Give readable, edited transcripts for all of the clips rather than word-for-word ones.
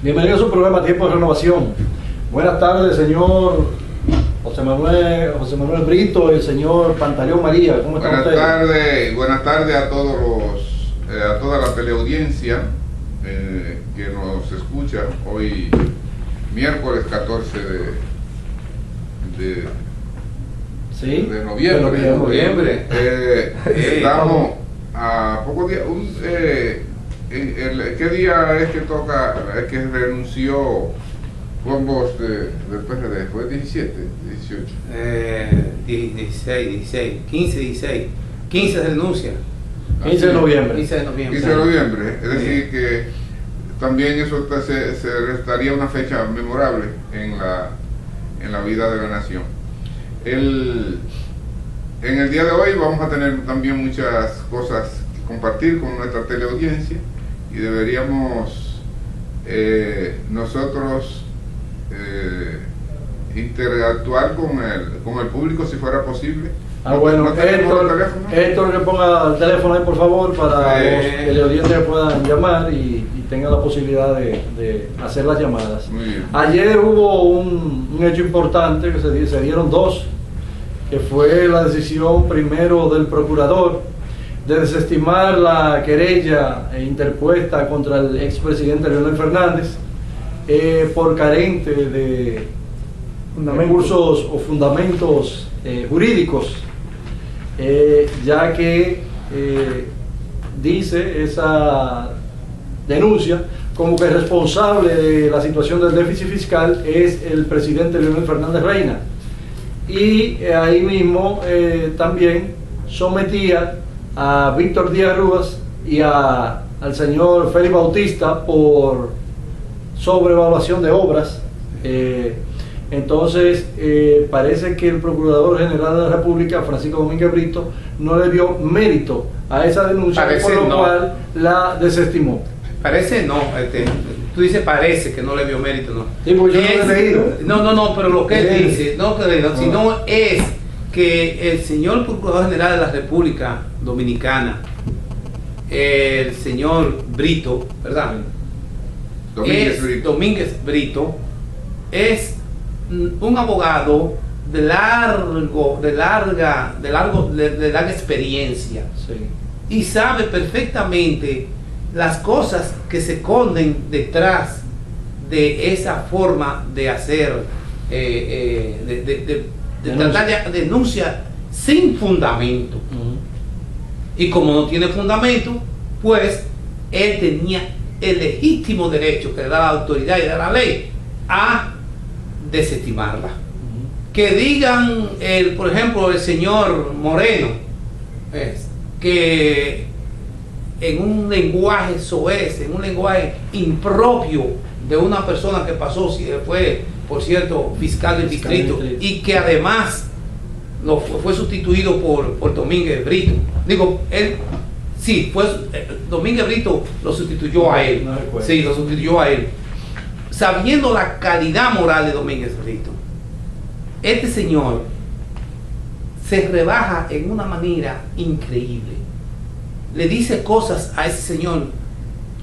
Bienvenido a su programa Tiempo de Renovación. Buenas tardes, señor José Manuel Brito y el señor Pantaleón María. ¿Cómo están ustedes? Buenas tardes a toda la teleaudiencia que nos escucha hoy, miércoles 14 de noviembre. Estamos a pocos días. ¿Qué día es que toca? Es que renunció Juan Bosch del PRD. ¿Fue 17? 18. 16, 15 de renuncia. 15 de noviembre. 15 de noviembre. 15 de noviembre. Es decir, que también eso se restaría una fecha memorable en la vida de la nación. En el día de hoy vamos a tener también muchas cosas que compartir con nuestra teleaudiencia y deberíamos nosotros interactuar con el público si fuera posible. Bueno, Héctor, que ponga el teléfono ahí, por favor, para los teleaudientes puedan llamar y tengan la posibilidad de hacer las llamadas. Muy bien. Ayer hubo un hecho importante, que se dieron dos, que fue la decisión primero del procurador de desestimar la querella interpuesta contra el expresidente Leonel Fernández por carente de recursos o fundamentos jurídicos, ya que dice esa denuncia como que el responsable de la situación del déficit fiscal es el presidente Leonel Fernández Reina, y ahí mismo también sometía a Víctor Díaz Rúas y al señor Félix Bautista por sobrevaluación de obras. Entonces parece que el Procurador General de la República, Francisco Domínguez Brito, no le dio mérito a esa denuncia, por lo cual la desestimó. Parece no, tú dices parece que no le dio mérito, no. Sí, porque yo no lo he leído. No, pero lo que él dice, sino es que el señor Procurador General de la República Dominicana, el señor Brito, ¿verdad? Domínguez Brito, es un abogado de larga experiencia, sí, y sabe perfectamente las cosas que se esconden detrás de esa forma de hacer, de tratar de denuncia sin fundamento. Y como no tiene fundamento, pues él tenía el legítimo derecho que le da la autoridad y le da la ley a desestimarla. Que digan, por ejemplo, el señor Moreno, que en un lenguaje soez, en un lenguaje impropio de una persona que pasó, fue, por cierto, fiscal del distrito, y que además fue sustituido por Domínguez Brito. Domínguez Brito lo sustituyó a él. Sí, lo sustituyó a él. Sabiendo la calidad moral de Domínguez Brito, este señor se rebaja en una manera increíble. Le dice cosas a ese señor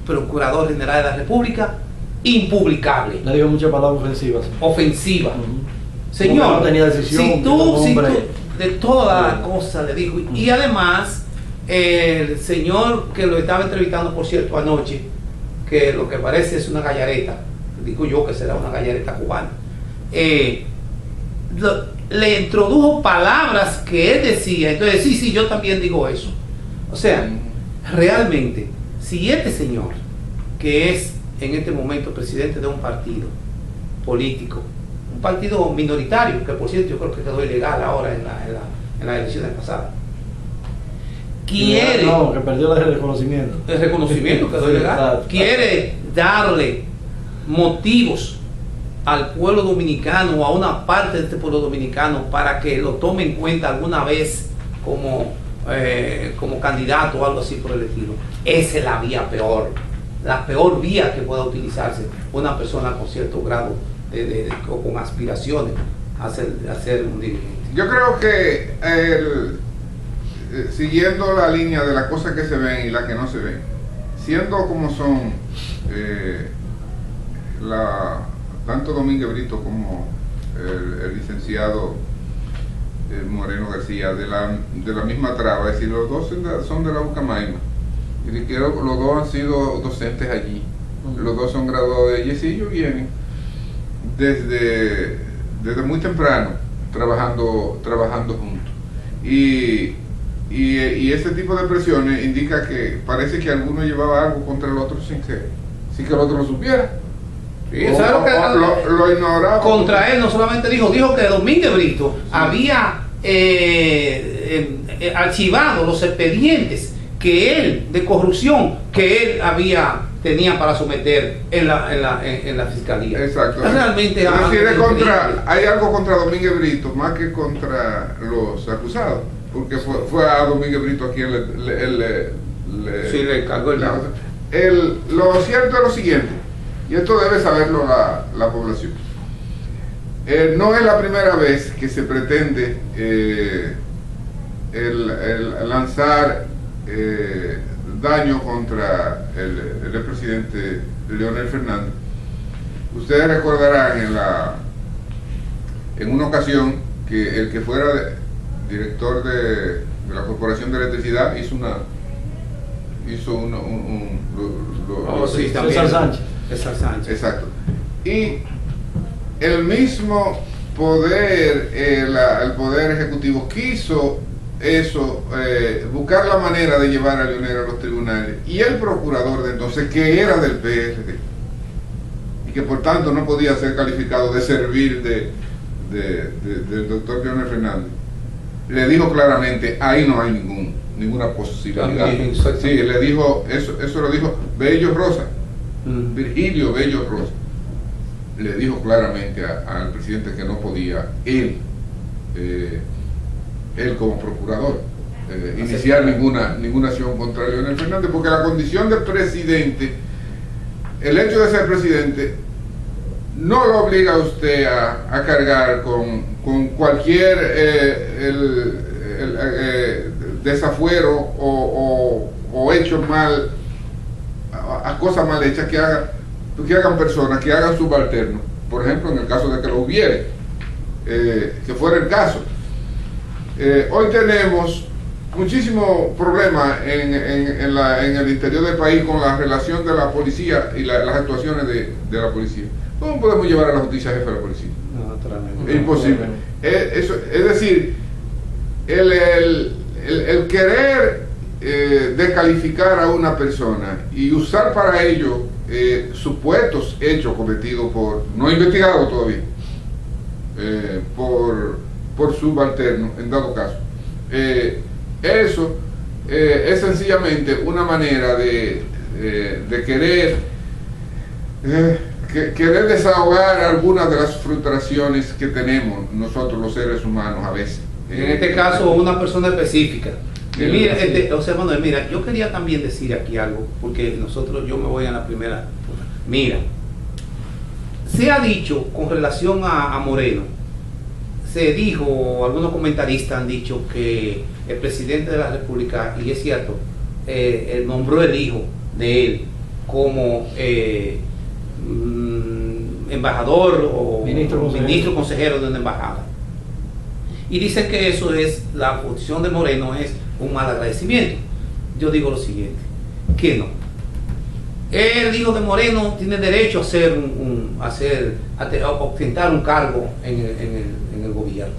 Procurador General de la República impublicables. Le dio muchas palabras ofensivas. Señor, no tenía decisión, si tú de toda la cosa le dijo, y además el señor que lo estaba entrevistando, por cierto, anoche, que lo que parece es una gallareta, digo yo que será una gallareta cubana, le introdujo palabras que él decía. Entonces, sí, yo también digo eso. O sea, realmente, si este señor, que es en este momento presidente de un partido político, un partido minoritario, que por cierto yo creo que quedó ilegal ahora en las elecciones pasadas, quiere... No, que perdió el reconocimiento. El reconocimiento quedó ilegal. Quiere darle motivos al pueblo dominicano o a una parte de este pueblo dominicano para que lo tome en cuenta alguna vez como candidato o algo así por el estilo. Esa es la vía peor, la peor vía que pueda utilizarse una persona con cierto grado o con aspiraciones a ser un dirigente. Yo creo que siguiendo la línea de las cosas que se ven y las que no se ven, siendo como son tanto Domínguez Brito como el licenciado Moreno García de la misma traba, es decir, los dos son de la Bucamaima, y los dos han sido docentes allí, los dos son graduados de allí, y ellos vienen desde muy temprano trabajando juntos, y ese tipo de presiones indica que parece que alguno llevaba algo contra el otro sin que el otro lo supiera. Sí, lo ignoraba. Contra él no solamente dijo que Domínguez Brito había archivado los expedientes de corrupción que él tenía para someter en la fiscalía. Exacto. Realmente hay algo contra Domínguez Brito más que contra los acusados, porque fue a Domínguez Brito a quien le cargó el lado. Lo cierto es lo siguiente, y esto debe saberlo la población. No es la primera vez que se pretende el lanzar daño contra el expresidente Leonel Fernández. Ustedes recordarán en una ocasión que el que fuera director de la Corporación de Electricidad hizo sí, César Sánchez. Exacto. Y el mismo poder, el poder ejecutivo quiso buscar la manera de llevar a Leonel a los tribunales, y el procurador de entonces, que era del PRD y que por tanto no podía ser calificado de servir del doctor Leonel Fernández, le dijo claramente: ahí no hay ninguna posibilidad. Sí, le dijo eso lo dijo Bello Rosa, Virgilio Bello Rosa, le dijo claramente al presidente que no podía él como procurador iniciar ninguna acción contra Leonel Fernández, porque la condición del presidente, el hecho de ser presidente, no lo obliga a usted a cargar con cualquier desafuero o hecho mal, a cosas mal hechas que hagan personas, que hagan subalternos, por ejemplo, en el caso de que lo hubiere, que fuera el caso. Hoy tenemos muchísimos problemas en el interior del país con la relación de la policía y las actuaciones de la policía. ¿Cómo podemos llevar a la justicia jefe de la policía? No, es imposible. Es decir, el querer descalificar a una persona y usar para ello supuestos hechos cometidos no investigados todavía, por subalterno, en dado caso. Eso es sencillamente una manera de querer desahogar algunas de las frustraciones que tenemos nosotros los seres humanos a veces. En este caso, una persona específica. Mira, Manuel, mira, yo quería también decir aquí algo, porque yo me voy a la primera. Mira, se ha dicho con relación a Moreno, se dijo, algunos comentaristas han dicho que el presidente de la República, y es cierto, nombró el hijo de él como embajador o ministro consejero de una embajada. Y dicen que eso es, la posición de Moreno es un mal agradecimiento. Yo digo lo siguiente, que no. El hijo de Moreno tiene derecho a ostentar un cargo en el gobierno.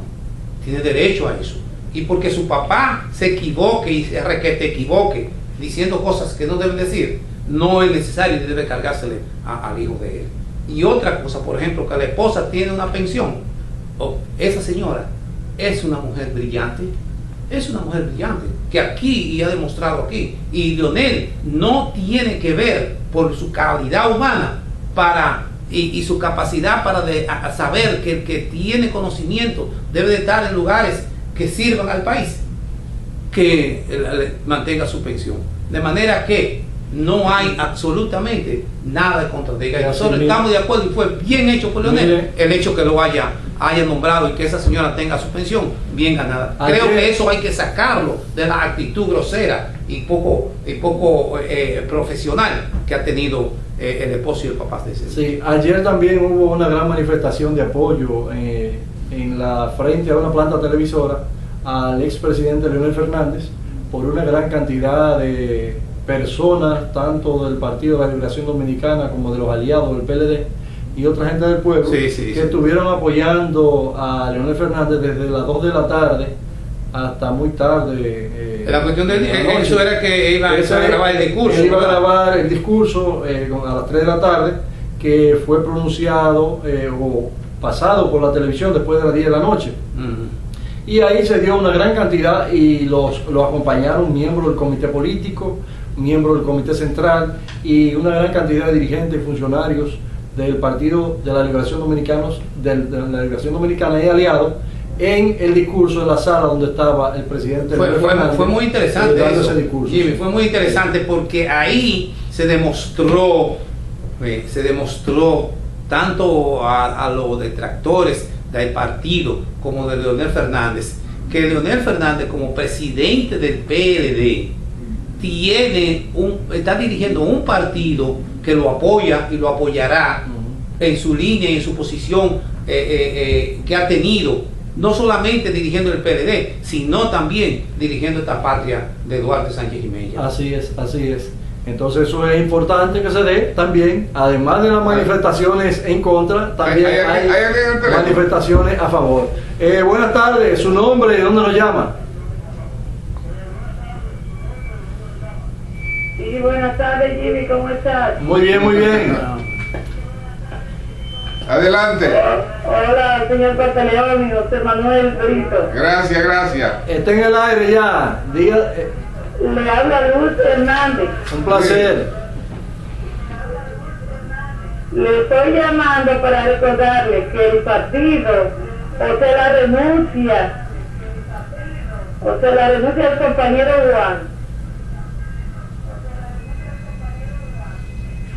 Tiene derecho a eso. Y porque su papá se equivoque y se equivoque diciendo cosas que no deben decir, no es necesario y debe cargársele al hijo de él. Y otra cosa, por ejemplo, que la esposa tiene una pensión. Esa señora es una mujer brillante, que aquí, y ha demostrado aquí, y Leonel no tiene que ver por su calidad humana y su capacidad para saber que el que tiene conocimiento debe de estar en lugares que sirvan al país, que mantenga su pensión. De manera que no hay absolutamente nada de contra de ella. Nosotros estamos de acuerdo y fue bien hecho por Leonel el hecho que lo haya nombrado y que esa señora tenga su pensión bien ganada. Creo que eso hay que sacarlo de la actitud grosera y poco profesional que ha tenido el esposo y el papá de ese. Sí, ayer también hubo una gran manifestación de apoyo en la frente a una planta televisora al expresidente Leonel Fernández por una gran cantidad de personas, tanto del Partido de la Liberación Dominicana como de los aliados del PLD y otra gente del pueblo, que estuvieron apoyando a Leonel Fernández desde las 2 de la tarde hasta muy tarde. La cuestión de eso era que iba a grabar el discurso. Iba a grabar el discurso a las 3 de la tarde, que fue pronunciado o pasado por la televisión después de las 10 de la noche. Y ahí se dio una gran cantidad y los acompañaron miembros del comité político, miembros del comité central y una gran cantidad de dirigentes y funcionarios del Partido de la Liberación Dominicana y aliados en el discurso de la sala donde estaba el presidente. Fue muy interesante eso, ese discurso. Jimmy, fue muy interesante porque ahí se demostró tanto a los detractores del partido como de Leonel Fernández, que Leonel Fernández como presidente del PLD está dirigiendo un partido que lo apoya y lo apoyará en su línea y en su posición que ha tenido, no solamente dirigiendo el PLD, sino también dirigiendo esta patria de Duarte Sánchez Jiménez. Así es. Entonces eso es importante que se dé también, además de las manifestaciones en contra, también hay manifestaciones a favor. Buenas tardes, su nombre y dónde nos llama. Sí, buenas tardes, Jimmy, ¿cómo estás? Muy bien. Adelante. Hola, señor Pantaleón y José Manuel Brito. Gracias. Está en el aire ya. Diga, le habla Luz Hernández. un placer. Le estoy llamando para recordarle que el partido, o sea, la renuncia del compañero Juan,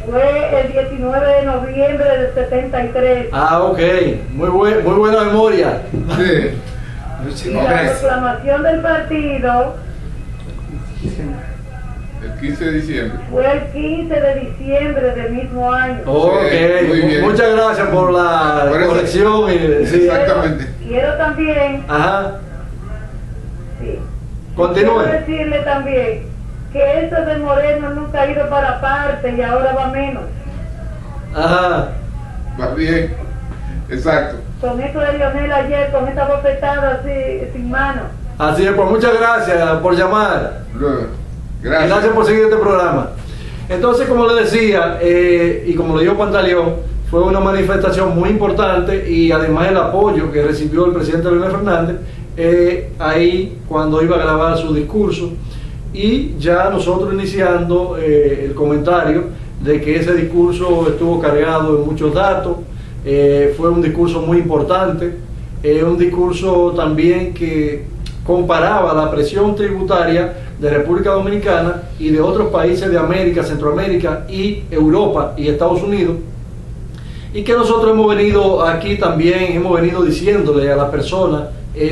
fue el 19 de noviembre del 73. Ok, muy buena memoria. Sí. Y la proclamación del partido El 15 de diciembre. fue el 15 de diciembre del mismo año. Muy bien. Muchas gracias por la corrección. Exactamente. Quiero también, sí, Continúe. quiero decirle también que eso de Moreno nunca ha ido para parte y ahora va menos. Va bien. Exacto. Con esto de Leonel ayer, con esta bofetada así, sin mano. Así es, pues muchas gracias por llamar. Gracias por seguir este programa. Entonces, como le decía, y como le dijo Pantaleón, fue una manifestación muy importante y además el apoyo que recibió el presidente Leonel Fernández ahí cuando iba a grabar su discurso. Y ya nosotros iniciando el comentario de que ese discurso estuvo cargado de muchos datos, fue un discurso muy importante, un discurso también que comparaba la presión tributaria de República Dominicana y de otros países de América, Centroamérica y Europa y Estados Unidos, y que nosotros hemos venido aquí también, hemos venido diciéndole a las personas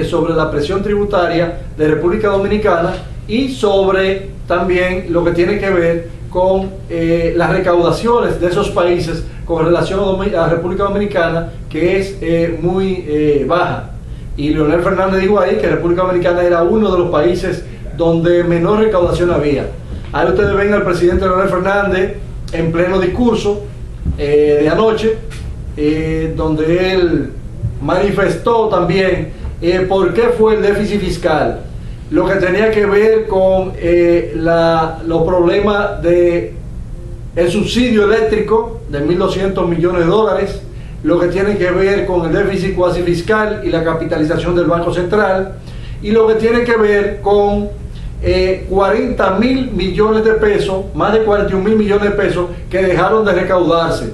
sobre la presión tributaria de República Dominicana y sobre también lo que tiene que ver con las recaudaciones de esos países con relación a República Dominicana, que es muy baja. Y Leonel Fernández dijo ahí que República Dominicana era uno de los países donde menor recaudación había. Ahí ustedes ven al presidente Leonel Fernández en pleno discurso de anoche, donde él manifestó también por qué fue el déficit fiscal, lo que tenía que ver con los problemas de el subsidio eléctrico de 1.200 millones de dólares, lo que tiene que ver con el déficit cuasi fiscal y la capitalización del Banco Central, y lo que tiene que ver con 40.000 millones de pesos, más de 41.000 millones de pesos que dejaron de recaudarse.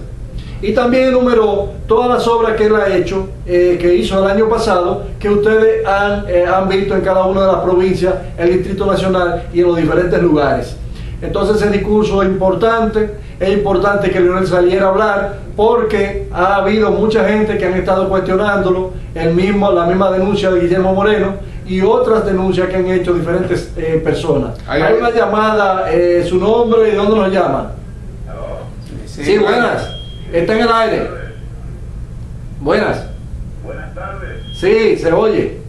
Y también enumeró todas las obras que él ha hecho, que hizo el año pasado, que ustedes han visto en cada una de las provincias, el Distrito Nacional y en los diferentes lugares. Entonces ese discurso es importante que Leonel saliera a hablar, porque ha habido mucha gente que han estado cuestionándolo, la misma denuncia de Guillermo Moreno y otras denuncias que han hecho diferentes personas. Hay una llamada, su nombre y dónde nos llama. Sí, buenas. Está en el aire. Buenas. Buenas tardes, Sí, se oye.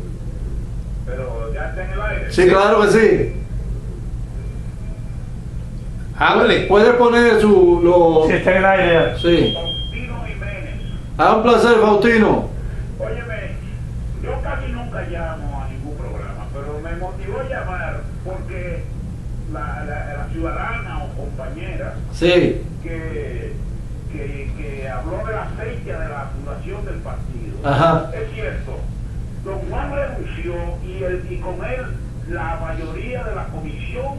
pero ya está en el aire. Sí, claro que sí. Hable. Puede poner Sí, está en el aire ya. Sí. Faustino Jiménez. Un placer, Faustino. Óyeme, yo casi nunca llamo a ningún programa, pero me motivó a llamar porque la ciudadana o compañera Sí. que habló de la fecha de la fundación del partido. Ajá. Es cierto, don Juan renunció y con él la mayoría de la comisión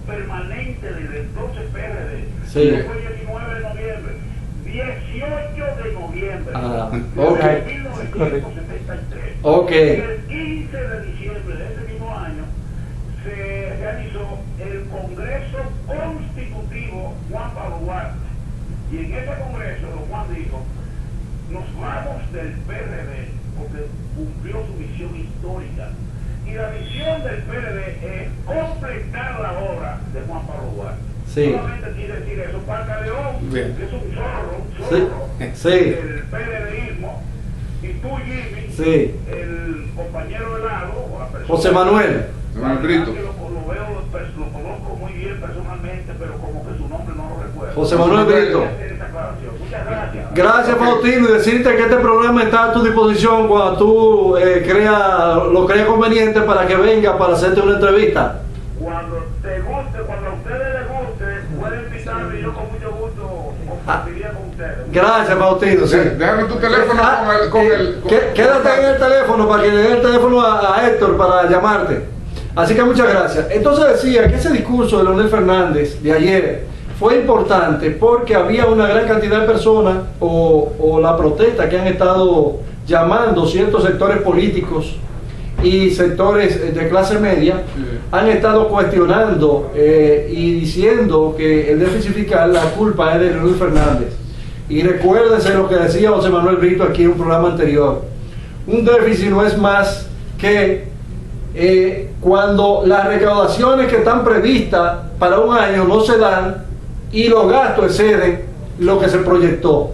permanente del entonces PRD. Sí. No fue 19 de noviembre, 18 de noviembre Ah, de ok. 1973. Ok. Y el 15 de diciembre de ese mismo año se realizó el Congreso Constitutivo Juan Pablo Duarte. Y en ese Congreso, don Juan dijo, nos vamos del PRD porque cumplió su misión histórica. Y la misión del PRD es completar la obra de Juan Pablo Duarte. Sí. Solamente quiere decir eso. Parca León, Bien. que es un zorro Sí. del PRDismo, y tú, Jimmy, Sí. el compañero de lado, o la persona... José Manuel. Manuel Brito. Que lo veo, lo conozco muy bien personalmente, pero como que su nombre no lo recuerdo. José Manuel Brito. Voy a hacer esa aclaración. Muchas gracias. Gracias, Faustino, y decirte que este programa está a tu disposición cuando tú lo creas conveniente para que venga para hacerte una entrevista. Cuando te guste, cuando a ustedes les guste, pueden invitarme y yo con mucho gusto compartiría con ustedes. Gracias, Faustino. Sí. Déjame tu teléfono Quédate en el teléfono para que le dé el teléfono a Héctor para llamarte. Así que muchas gracias. Entonces decía que ese discurso de Leonel Fernández de ayer fue importante porque había una gran cantidad de personas o la protesta que han estado llamando ciertos sectores políticos y sectores de clase media han estado cuestionando y diciendo que el déficit fiscal, la culpa es de Leonel Fernández. Y recuérdense lo que decía José Manuel Brito aquí en un programa anterior. Un déficit no es más que cuando las recaudaciones que están previstas para un año no se dan y los gastos exceden lo que se proyectó.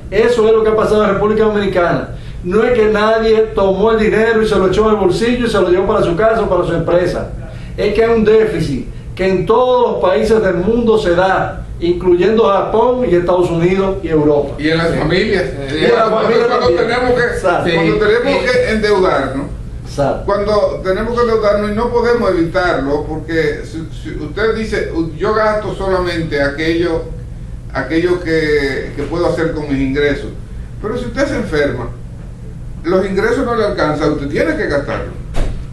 Eso es lo que ha pasado en la República Dominicana. No es que nadie tomó el dinero y se lo echó en el bolsillo y se lo llevó para su casa o para su empresa. Es que hay un déficit que en todos los países del mundo se da, incluyendo Japón y Estados Unidos y Europa. Y en las familias. Y en las familias Cuando también. tenemos que endeudarnos. Exacto. Cuando tenemos que endeudarnos y no podemos evitarlo, porque si usted dice, yo gasto solamente aquello que puedo hacer con mis ingresos, pero si usted se enferma, los ingresos no le alcanzan, usted tiene que gastarlo.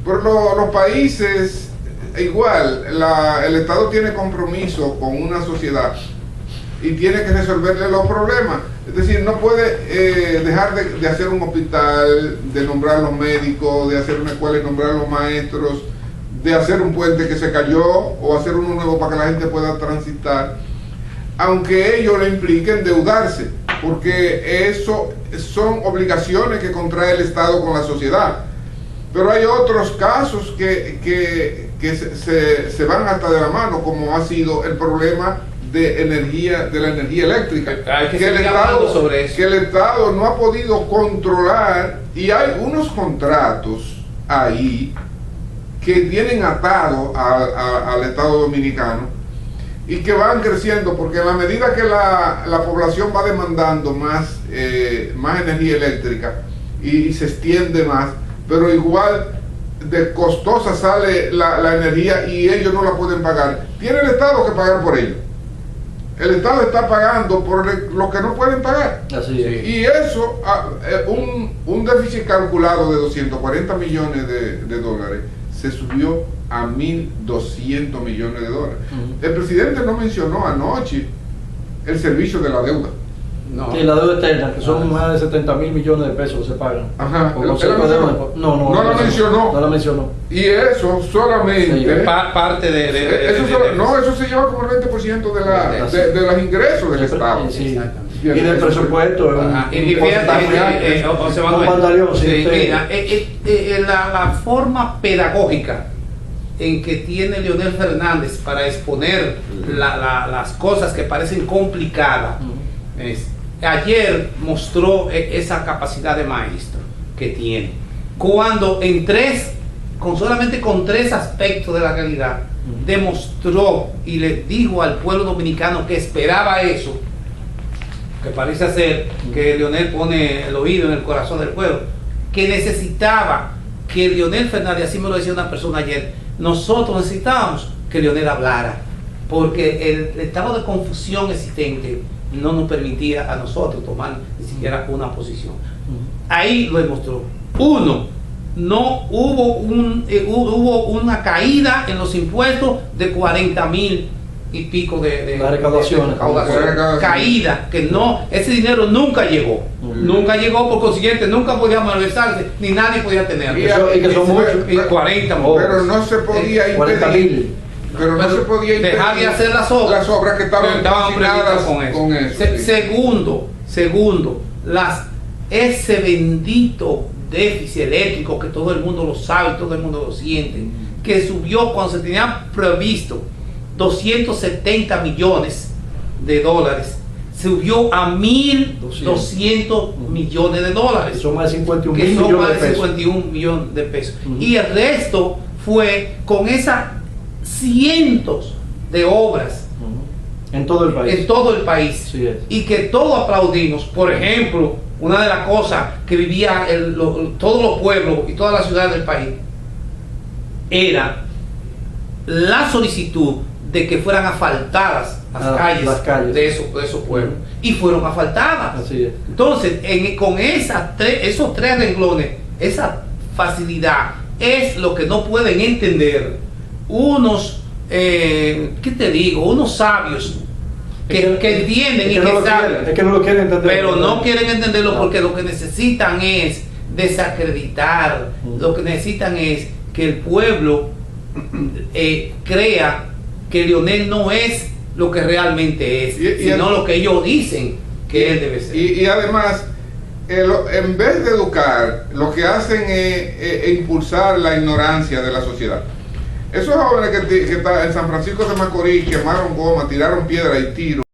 Pero los países, igual, el Estado tiene compromiso con una sociedad y tiene que resolverle los problemas. Es decir, no puede dejar de hacer un hospital, de nombrar los médicos, de hacer una escuela y nombrar los maestros, de hacer un puente que se cayó o hacer uno nuevo para que la gente pueda transitar, aunque ello le implique endeudarse, porque eso son obligaciones que contrae el Estado con la sociedad. Pero hay otros casos que se van hasta de la mano, como ha sido el problema de la energía eléctrica, Hay que seguir hablando sobre eso. que el Estado no ha podido controlar, y hay unos contratos ahí que tienen atado al Estado dominicano y que van creciendo, porque en la medida que la población va demandando más energía eléctrica y se extiende más, pero igual de costosa sale la energía y ellos no la pueden pagar, tiene el Estado que pagar por ello. El Estado está pagando por lo que no pueden pagar. Así es. Y eso, un déficit calculado de 240 millones de dólares, se subió a 1.200 millones de dólares. El presidente no mencionó anoche el servicio de la deuda. No. Sí, la deuda externa, que son más de 70 mil millones de pesos que se pagan. Ajá. Por ¿Él concepto la de mencionó? deuda. No la mencionó. No la mencionó. Y eso solamente... Sí. Parte de eso se lleva como el 20% de los ingresos del Estado. Sí. Exactamente. Y del presupuesto. Ajá. Y fíjate, José Manuel, Pantaleón, sí, mira, la forma pedagógica en que tiene Leonel Fernández para exponer las cosas que parecen complicadas, ayer mostró esa capacidad de maestro que tiene. Cuando solamente con tres aspectos de la realidad, demostró y le dijo al pueblo dominicano que esperaba eso, que parece ser que Leonel pone el oído en el corazón del pueblo, que necesitaba que Leonel Fernández, así me lo decía una persona ayer, nosotros necesitábamos que Leonel hablara, porque el estado de confusión existente no nos permitía a nosotros tomar ni siquiera una posición. Ahí lo demostró. Uno, no hubo una caída en los impuestos de 40,000 y pico de recaudación. Caída, que no, ese dinero nunca llegó. Nunca llegó, por consiguiente, nunca podía malversarse, ni nadie podía tenerlo. Y que son muchos. 40, pero no se podía impedir. Pero no se podía impedir dejar de hacer las obras que estaban previstas con eso. Segundo, ese bendito déficit eléctrico que todo el mundo lo sabe, todo el mundo lo siente, que subió cuando se tenía previsto 270 millones de dólares, subió a 1.200 millones de dólares. Que son más de 51 que son millones más de de pesos. 51 millones de pesos. Y el resto fue con esas cientos de obras en todo el país. en todo el país. Sí es. Y que todos aplaudimos. Por ejemplo, una de las cosas que vivían todos los pueblos y todas las ciudades del país era la solicitud de que fueran asfaltadas las calles de esos pueblos. Y fueron asfaltadas. Así es. Entonces, con esos tres renglones, esa facilidad es lo que no pueden entender unos, ¿qué te digo? Unos sabios que entienden y que saben. Es que no lo quieren entender. Pero no quieren entenderlo porque lo que necesitan es desacreditar. Lo que necesitan es que el pueblo crea que Leonel no es lo que realmente es, sino lo que ellos dicen que él debe ser. Y además, en vez de educar, lo que hacen es impulsar la ignorancia de la sociedad. Esos jóvenes que están en San Francisco de Macorís quemaron goma, tiraron piedra y tiro.